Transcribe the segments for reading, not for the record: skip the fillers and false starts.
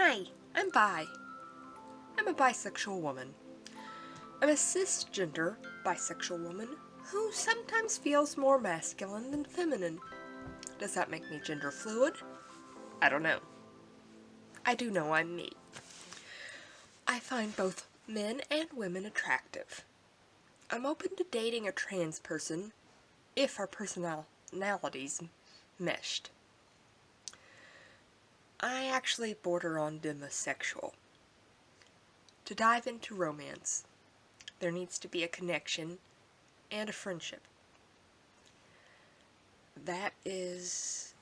Hi, I'm bi. I'm a bisexual woman. I'm a cisgender bisexual woman who sometimes feels more masculine than feminine. Does that make me gender fluid? I don't know. I do know I'm me. I find both men and women attractive. I'm open to dating a trans person if our personalities meshed. I actually border on demisexual. To dive into romance, there needs to be a connection and a friendship. That is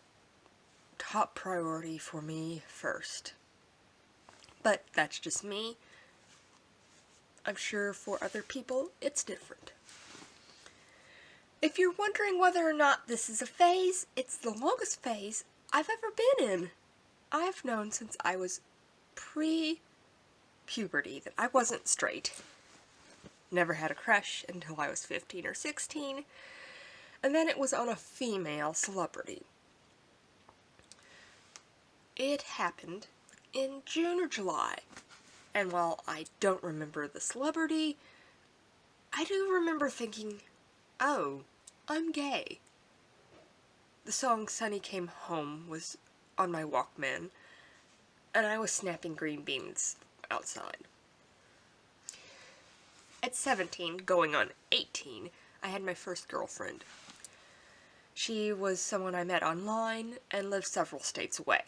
top priority for me first. But that's just me. I'm sure for other people it's different. If you're wondering whether or not this is a phase, it's the longest phase I've ever been in. I've known since I was pre-puberty that I wasn't straight. Never had a crush until I was 15 or 16, and then it was on a female celebrity. It happened in June or July, and while I don't remember the celebrity, I do remember thinking, oh, I'm gay. The song Sunny Came Home was on my Walkman, and I was snapping green beans outside. At 17, going on 18, I had my first girlfriend. She was someone I met online and lived several states away.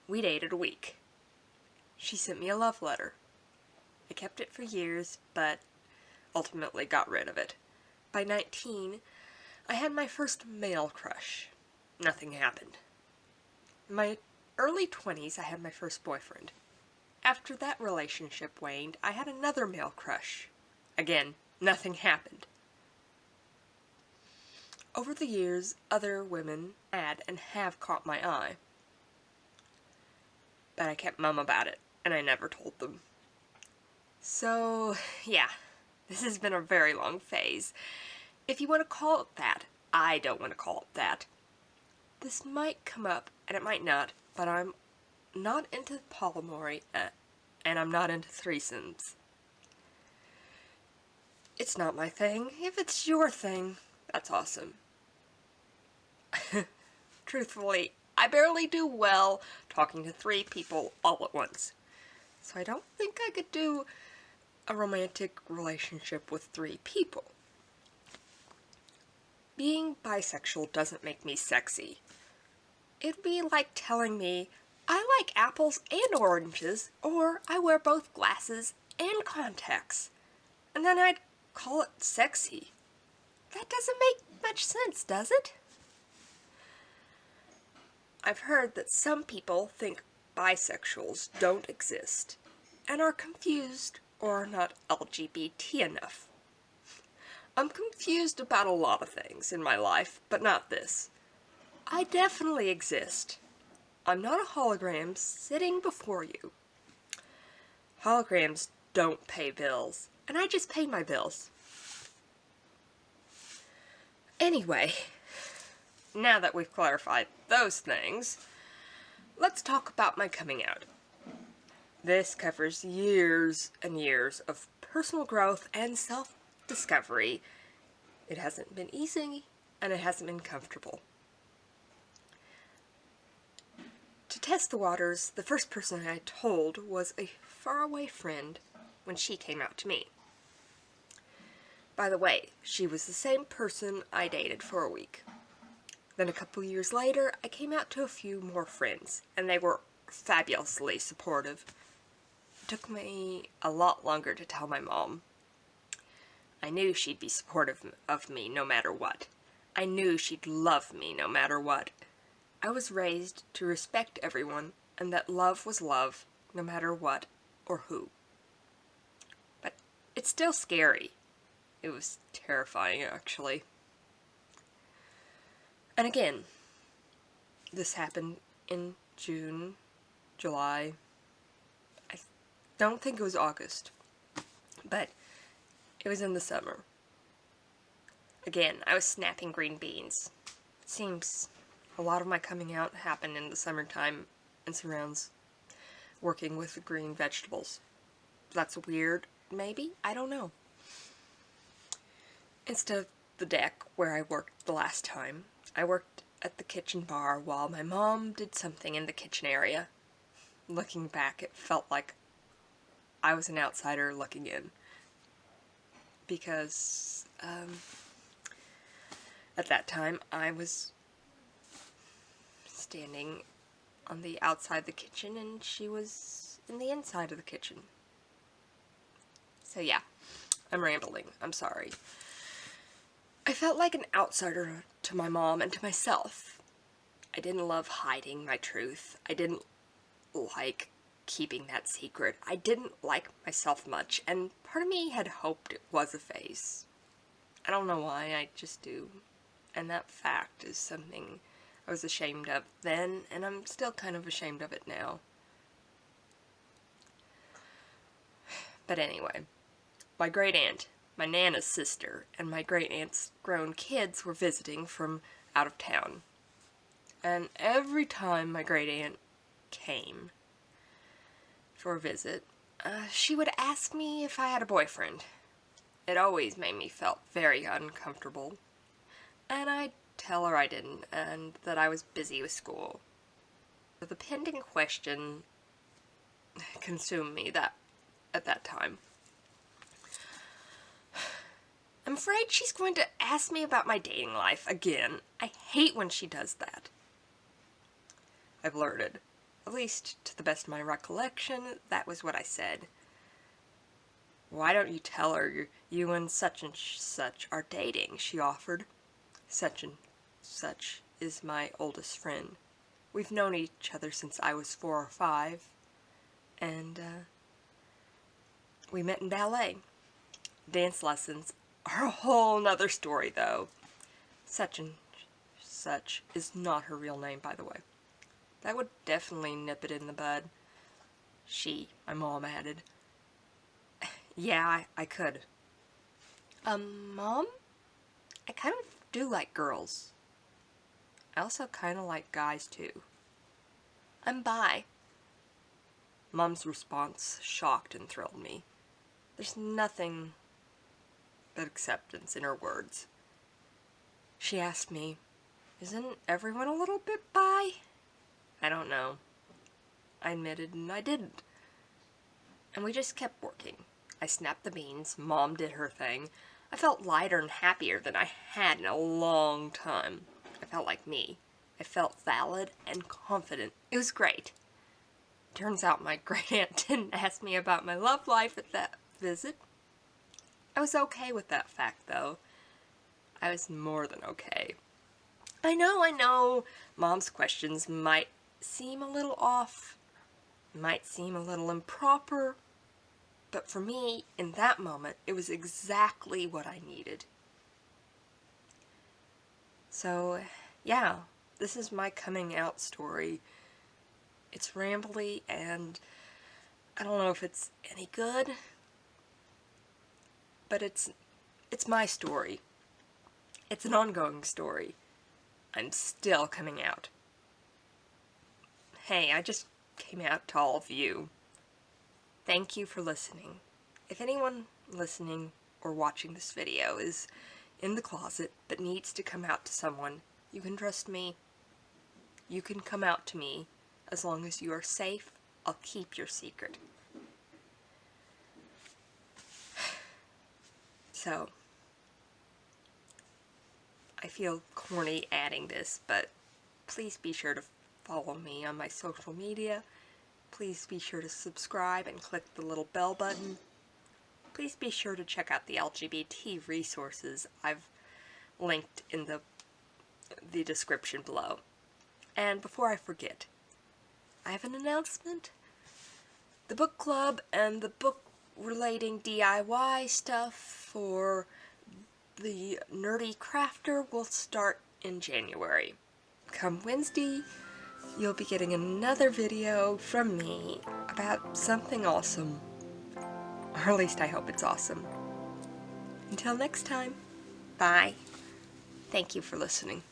We dated a week. She sent me a love letter. I kept it for years, but ultimately got rid of it. By 19, I had my first male crush. Nothing happened. In my early 20s, I had my first boyfriend. After that relationship waned, I had another male crush. Again, nothing happened. Over the years, other women had and have caught my eye. But I kept mum about it, and I never told them. So, yeah, this has been a very long phase. If you want to call it that, I don't want to call it that. This might come up, and it might not, but I'm not into polyamory, and I'm not into threesomes. It's not my thing. If it's your thing, that's awesome. Truthfully, I barely do well talking to 3 people all at once. So I don't think I could do a romantic relationship with 3 people. Being bisexual doesn't make me sexy. It'd be like telling me I like apples and oranges, or I wear both glasses and contacts, and then I'd call it sexy. That doesn't make much sense, does it? I've heard that some people think bisexuals don't exist and are confused or are not LGBT enough. I'm confused about a lot of things in my life, but not this. I definitely exist. I'm not a hologram sitting before you. Holograms don't pay bills, and I just pay my bills. Anyway, now that we've clarified those things, let's talk about my coming out. This covers years and years of personal growth and self-discovery. It hasn't been easy, and it hasn't been comfortable. To test the waters, the first person I told was a faraway friend when she came out to me. By the way, she was the same person I dated for a week. Then a couple years later, I came out to a few more friends, and they were fabulously supportive. It took me a lot longer to tell my mom. I knew she'd be supportive of me no matter what. I knew she'd love me no matter what. I was raised to respect everyone, and that love was love, no matter what or who. But it's still scary. It was terrifying, actually. And again, this happened in June, July. I don't think it was August, but it was in the summer. Again, I was snapping green beans. It seems a lot of my coming out happened in the summertime and surrounds working with the green vegetables. That's weird, maybe? I don't know. Instead of the deck where I worked the last time, I worked at the kitchen bar while my mom did something in the kitchen area. Looking back, it felt like I was an outsider looking in. Because, at that time, I was standing on the outside of the kitchen and she was in the inside of the kitchen. So yeah, I'm rambling. I'm sorry. I felt like an outsider to my mom and to myself. I didn't love hiding my truth. I didn't like keeping that secret. I didn't like myself much, and part of me had hoped it was a phase. I don't know why, I just do. And that fact is something I was ashamed of then, and I'm still kind of ashamed of it now. But anyway, my great aunt, my Nana's sister, and my great aunt's grown kids were visiting from out of town. And every time my great aunt came for a visit, she would ask me if I had a boyfriend. It always made me feel very uncomfortable. And I'd tell her I didn't, and that I was busy with school. The pending question consumed me at that time. I'm afraid she's going to ask me about my dating life again. I hate when she does that. I blurted. At least, to the best of my recollection, that was what I said. Why don't you tell her you and such are dating, she offered. Such and such is my oldest friend. We've known each other since I was 4 or 5, and we met in ballet. Dance lessons are a whole nother story, though. Such and such is not her real name, by the way. That would definitely nip it in the bud. My mom added. Yeah, I could. Mom? I kind of do like girls. I also kind of like guys, too. I'm bi. Mom's response shocked and thrilled me. There's nothing but acceptance in her words. She asked me, isn't everyone a little bit bi? I don't know. I admitted, and I didn't. And we just kept working. I snapped the beans, Mom did her thing. I felt lighter and happier than I had in a long time. I felt like me. I felt valid and confident. It was great. Turns out my great aunt didn't ask me about my love life at that visit. I was okay with that fact, though. I was more than okay. I know, Mom's questions might seem a little off, might seem a little improper, but for me, in that moment, it was exactly what I needed. So, yeah, this is my coming out story. It's rambly, and I don't know if it's any good, but it's my story. It's an ongoing story. I'm still coming out. Hey, I just came out to all of you. Thank you for listening. If anyone listening or watching this video is in the closet but needs to come out to someone, you can trust me. You can come out to me. As long as you are safe, I'll keep your secret. So, I feel corny adding this, but please be sure to follow me on my social media. Please be sure to subscribe and click the little bell button. Please be sure to check out the LGBT resources I've linked in the description below. And before I forget, I have an announcement. The book club and the book relating DIY stuff for the Nerdy Crafter will start in January. Come Wednesday, you'll be getting another video from me about something awesome. Or at least I hope it's awesome. Until next time, bye. Thank you for listening.